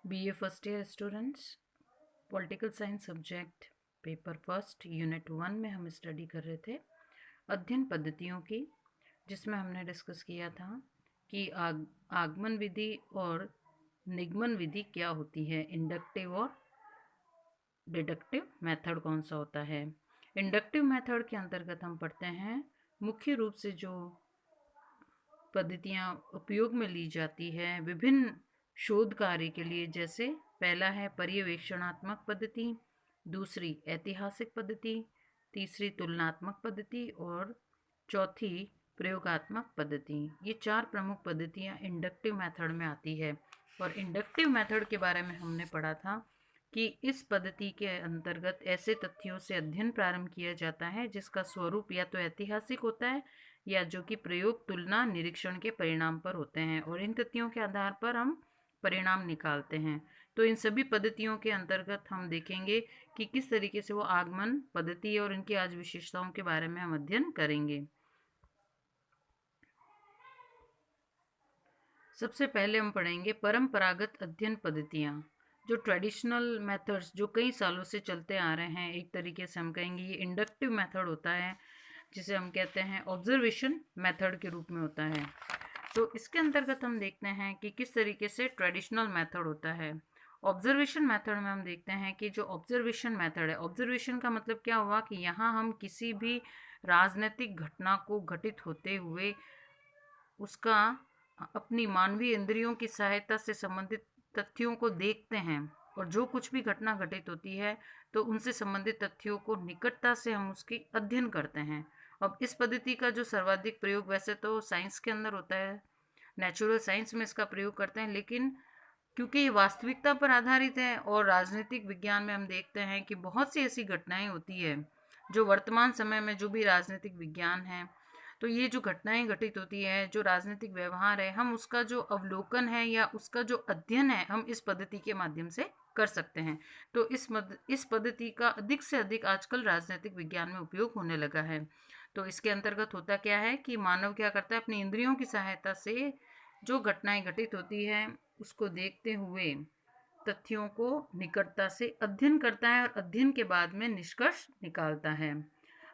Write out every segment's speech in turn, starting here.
BA first year students, political science subject paper first unit 1 में हम study कर रहे थे अध्ययन पद्धतियों की, जिसमें हमने डिस्कस किया था कि आगमन विधि और निगमन विधि क्या होती है, इंडक्टिव और डिडक्टिव मेथड कौन सा होता है। इंडक्टिव मेथड के अंतर्गत हम पढ़ते हैं मुख्य रूप से जो पद्धतियाँ उपयोग में ली जाती है विभिन्न शोध कार्य के लिए, जैसे पहला है पर्यवेक्षणात्मक पद्धति, दूसरी ऐतिहासिक पद्धति, तीसरी तुलनात्मक पद्धति और चौथी प्रयोगात्मक पद्धति। ये चार प्रमुख पद्धतियाँ इंडक्टिव मेथड में आती है। और इंडक्टिव मेथड के बारे में हमने पढ़ा था कि इस पद्धति के अंतर्गत ऐसे तथ्यों से अध्ययन प्रारंभ किया जाता है जिसका स्वरूप या तो ऐतिहासिक होता है या जो कि प्रयोग तुलना निरीक्षण के परिणाम पर होते हैं, और इन तथ्यों के आधार पर हम परिणाम निकालते हैं। तो इन सभी पद्धतियों के अंतर्गत हम देखेंगे कि किस तरीके से वो आगमन पद्धति और इनकी आज विशेषताओं के बारे में हम अध्ययन करेंगे। सबसे पहले हम पढ़ेंगे परंपरागत अध्ययन पद्धतियाँ, जो ट्रेडिशनल मेथड्स जो कई सालों से चलते आ रहे हैं। एक तरीके से हम कहेंगे ये इंडक्टिव मेथड होता है, जिसे हम कहते हैं ऑब्जर्वेशन मेथड के रूप में होता है। तो इसके अंतर्गत हम देखते हैं कि किस तरीके से ट्रेडिशनल मेथड होता है। ऑब्जर्वेशन मेथड में हम देखते हैं कि जो ऑब्जर्वेशन मेथड है, ऑब्जर्वेशन का मतलब क्या हुआ कि यहाँ हम किसी भी राजनीतिक घटना को घटित होते हुए उसका अपनी मानवीय इंद्रियों की सहायता से संबंधित तथ्यों को देखते हैं, और जो कुछ भी घटना घटित होती है तो उनसे संबंधित तथ्यों को निकटता से हम उसकी अध्ययन करते हैं। अब इस पद्धति का जो सर्वाधिक प्रयोग वैसे तो साइंस के अंदर होता है, नेचुरल साइंस में इसका प्रयोग करते हैं, लेकिन क्योंकि ये वास्तविकता पर आधारित है और राजनीतिक विज्ञान में हम देखते हैं कि बहुत सी ऐसी घटनाएं होती है जो वर्तमान समय में जो भी राजनीतिक विज्ञान है, तो ये जो घटनाएं घटित होती है, जो राजनीतिक व्यवहार है, हम उसका जो अवलोकन है या उसका जो अध्ययन है हम इस पद्धति के माध्यम से कर सकते हैं। तो इस पद्धति का अधिक से अधिक आजकल राजनीतिक विज्ञान में उपयोग होने लगा है। तो इसके अंतर्गत होता क्या है कि मानव क्या करता है, अपनी इंद्रियों की सहायता से जो घटनाएं घटित होती है उसको देखते हुए तथ्यों को निकटता से अध्ययन करता है और अध्ययन के बाद में निष्कर्ष निकालता है।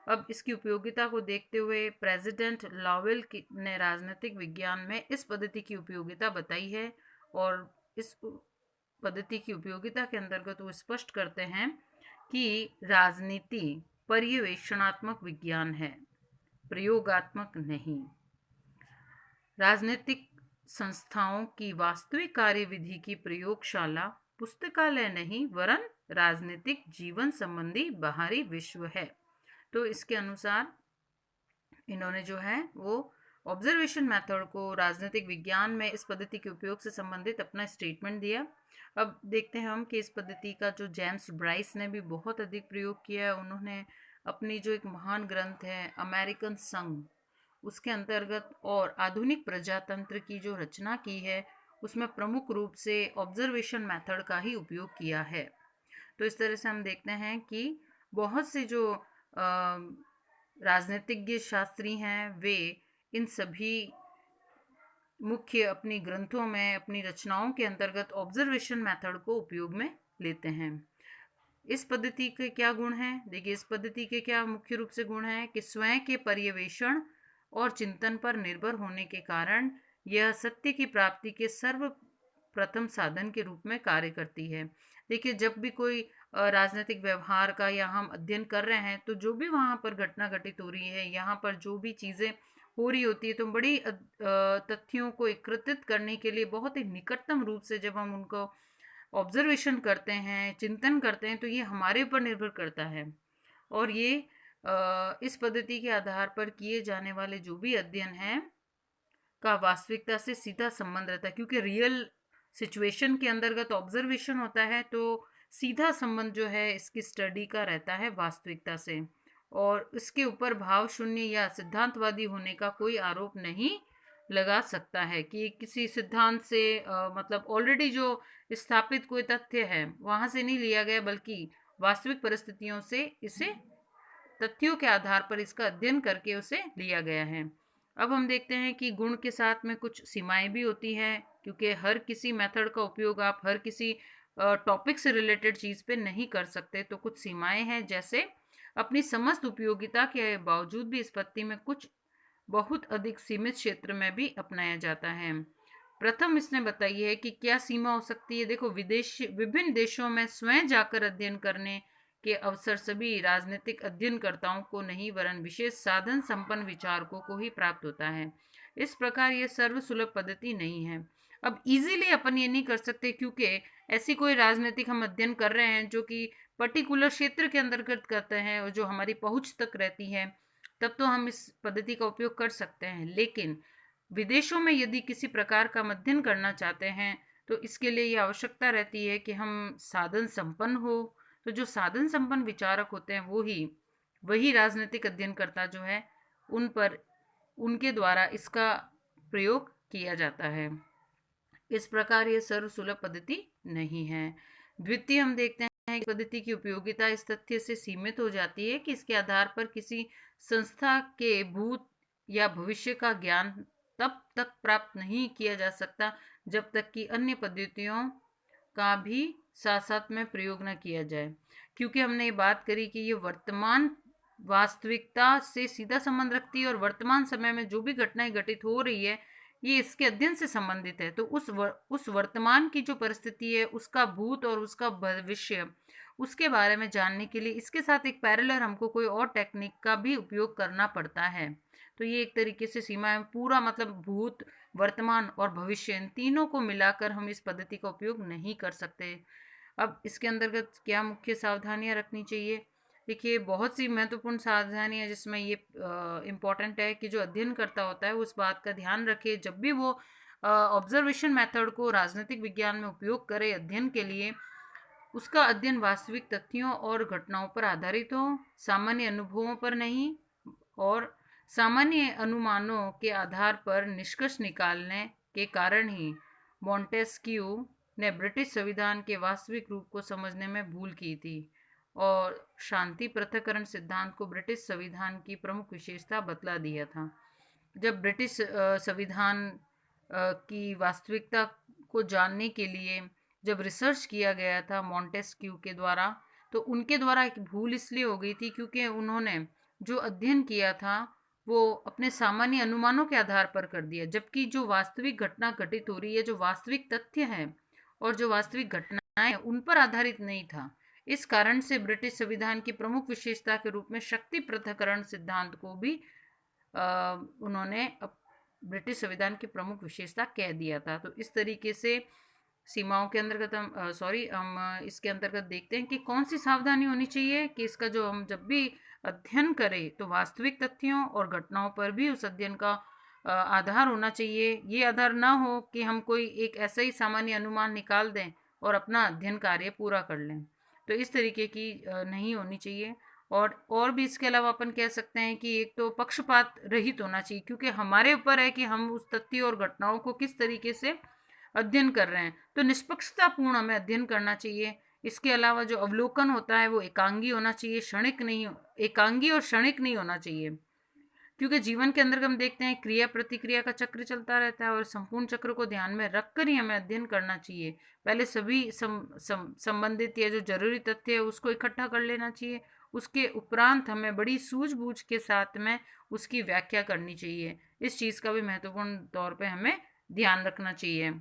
अब इसकी उपयोगिता को देखते हुए प्रेसिडेंट लॉवेल ने राजनीतिक विज्ञान में इस पद्धति की उपयोगिता बताई है, और इस पद्धति की उपयोगिता के अंतर्गत वो स्पष्ट करते हैं कि राजनीति पर्यवेक्षणात्मक विज्ञान है, प्रयोगात्मक नहीं। राजनीतिक संस्थाओं की वास्तविक कार्यविधि की प्रयोगशाला पुस्तकालय नहीं वरन राजनीतिक जीवन संबंधी बाहरी विश्व है। तो इसके अनुसार इन्होंने जो है वो ऑब्जर्वेशन मेथड को राजनीतिक विज्ञान में इस पद्धति के उपयोग से संबंधित अपना स्टेटमेंट दिया। अब देखते हैं हम कि इस पद्धति का जो जेम्स ब्राइस ने भी बहुत अधिक प्रयोग किया है। उन्होंने अपनी जो एक महान ग्रंथ है अमेरिकन संघ, उसके अंतर्गत और आधुनिक प्रजातंत्र की जो रचना की है उसमें प्रमुख रूप से ऑब्जर्वेशन मेथड का ही उपयोग किया है। तो इस तरह से हम देखते हैं कि बहुत से जो राजनीतिज्ञ शास्त्री हैं वे इन सभी मुख्य अपनी ग्रंथों में अपनी रचनाओं के अंतर्गत ऑब्जर्वेशन मेथड को उपयोग में लेते हैं। इस पद्धति के क्या गुण हैं? देखिए, इस पद्धति के क्या मुख्य रूप से गुण हैं कि स्वयं के पर्यवेक्षण और चिंतन पर निर्भर होने के कारण यह सत्य की प्राप्ति के सर्वप्रथम साधन के रूप में कार्य करती है। देखिए, जब भी कोई राजनीतिक व्यवहार का या हम अध्ययन कर रहे हैं तो जो भी वहाँ पर घटना घटित हो रही है, यहाँ पर जो भी चीज़ें हो रही होती है, तो बड़ी तथ्यों को एकत्रित करने के लिए बहुत ही निकटतम रूप से जब हम उनको ऑब्जर्वेशन करते हैं, चिंतन करते हैं, तो ये हमारे ऊपर निर्भर करता है। और ये इस पद्धति के आधार पर किए जाने वाले जो भी अध्ययन हैं का वास्तविकता से सीधा संबंध रहता है, क्योंकि रियल सिचुएशन के अंतर्गत ऑब्जर्वेशन होता है, तो सीधा संबंध जो है इसकी स्टडी का रहता है वास्तविकता से, और इसके ऊपर भाव शून्य या सिद्धांतवादी होने का कोई आरोप नहीं लगा सकता है कि किसी सिद्धांत से मतलब ऑलरेडी जो स्थापित कोई तथ्य है वहाँ से नहीं लिया गया, बल्कि वास्तविक परिस्थितियों से इसे तथ्यों के आधार पर इसका अध्ययन करके उसे लिया गया है। अब हम देखते हैं कि गुण के साथ में कुछ सीमाएं भी होती हैं, क्योंकि हर किसी मेथड का उपयोग आप हर किसी टॉपिक से रिलेटेड चीज़ पे नहीं कर सकते। तो कुछ सीमाएं हैं, जैसे अपनी समस्त उपयोगिता के बावजूद भी इस पद्धति में कुछ बहुत अधिक सीमित क्षेत्र में भी अपनाया जाता है। प्रथम इसने बताई है कि क्या सीमा हो सकती है। देखो, विभिन्न देशों में स्वयं जाकर अध्ययन करने के अवसर सभी राजनीतिक अध्ययनकर्ताओं को नहीं, वरन विशेष साधन संपन्न विचारकों को ही प्राप्त होता है। इस प्रकार ये सर्वसुलभ पद्धति नहीं है। अब इजीली अपन ये नहीं कर सकते, क्योंकि ऐसी कोई राजनीतिक हम अध्ययन कर रहे हैं जो कि पर्टिकुलर क्षेत्र के अंतर्गत करते हैं और जो हमारी पहुंच तक रहती है, तब तो हम इस पद्धति का उपयोग कर सकते हैं। लेकिन विदेशों में यदि किसी प्रकार का अध्ययन करना चाहते हैं, तो इसके लिए ये आवश्यकता रहती है कि हम साधन संपन्न हो। तो जो साधन संपन्न विचारक होते हैं वही राजनीतिक अध्ययनकर्ता जो है, उन पर उनके द्वारा इसका प्रयोग किया जाता है। इस प्रकार ये सर्वसुलभ पद्धति नहीं है। द्वितीय हम देखते हैं कि पद्धति की उपयोगिता इस तथ्य से सीमित हो जाती है कि इसके आधार पर किसी संस्था के भूत या भविष्य का ज्ञान तब तक प्राप्त नहीं किया जा सकता जब तक कि अन्य पद्धतियों का भी साथ साथ में प्रयोग न किया जाए। क्योंकि हमने ये बात करी कि ये वर्तमान वास्तविकता से सीधा संबंध रखती है और वर्तमान समय में जो भी घटनाएं घटित हो रही है, ये इसके अध्ययन से संबंधित है। तो उस वर्तमान की जो परिस्थिति है, उसका भूत और उसका भविष्य, उसके बारे में जानने के लिए इसके साथ एक पैरेलल हमको कोई और टेक्निक का भी उपयोग करना पड़ता है। तो ये एक तरीके से सीमा है। पूरा मतलब भूत, वर्तमान और भविष्य, इन तीनों को मिलाकर हम इस पद्धति का उपयोग नहीं कर सकते। अब इसके अंतर्गत क्या मुख्य सावधानियां रखनी चाहिए। देखिए, बहुत सी महत्वपूर्ण सावधानियां जिसमें ये इम्पॉर्टेंट है कि जो अध्ययन करता होता है उस बात का ध्यान रखे, जब भी वो ऑब्जर्वेशन मेथड को राजनीतिक विज्ञान में उपयोग करे अध्ययन के लिए, उसका अध्ययन वास्तविक तथ्यों और घटनाओं पर आधारित हो, सामान्य अनुभवों पर नहीं, और सामान्य अनुमानों के आधार पर निष्कर्ष निकालने के कारण ही मॉन्टेस्क्यू ने ब्रिटिश संविधान के वास्तविक रूप को समझने में भूल की थी और शांति पृथक्करण सिद्धांत को ब्रिटिश संविधान की प्रमुख विशेषता बतला दिया था। जब ब्रिटिश संविधान की वास्तविकता को जानने के लिए जब रिसर्च किया गया था मॉन्टेस्क्यू के द्वारा, तो उनके द्वारा एक भूल इसलिए हो गई थी क्योंकि उन्होंने जो अध्ययन किया था वो अपने सामान्य अनुमानों के आधार पर कर दिया, जबकि जो वास्तविक घटना घटित हो रही है, जो वास्तविक तथ्य है और जो वास्तविक घटनाएं उन पर आधारित नहीं था। इस कारण से ब्रिटिश संविधान की प्रमुख विशेषता के रूप में शक्ति पृथक्करण सिद्धांत को भी उन्होंने ब्रिटिश संविधान की प्रमुख विशेषता कह दिया था। तो इस तरीके से सीमाओं के अंतर्गत हम इसके अंतर्गत देखते हैं कि कौन सी सावधानी होनी चाहिए कि इसका जो हम जब भी अध्ययन करें तो वास्तविक तथ्यों और घटनाओं पर भी उस अध्ययन का आधार होना चाहिए। ये आधार ना हो कि हम कोई एक ऐसा ही सामान्य अनुमान निकाल दें और अपना अध्ययन कार्य पूरा कर लें। तो इस तरीके की नहीं होनी चाहिए। और भी इसके अलावा अपन कह सकते हैं कि एक तो पक्षपात रहित होना चाहिए, क्योंकि हमारे ऊपर है कि हम उस तथ्य और घटनाओं को किस तरीके से अध्ययन कर रहे हैं। तो निष्पक्षतापूर्ण हमें अध्ययन करना चाहिए। इसके अलावा जो अवलोकन होता है वो एकांगी होना चाहिए, एकांगी और क्षणिक नहीं होना चाहिए, क्योंकि जीवन के अंदर हम देखते हैं क्रिया प्रतिक्रिया का चक्र चलता रहता है और संपूर्ण चक्र को ध्यान में रखकर ही हमें अध्ययन करना चाहिए। पहले सभी संबंधित या जो जरूरी तथ्य है उसको इकट्ठा कर लेना चाहिए, उसके उपरांत हमें बड़ी सूझबूझ के साथ में उसकी व्याख्या करनी चाहिए। इस चीज़ का भी महत्वपूर्ण तौर पे हमें ध्यान रखना चाहिए।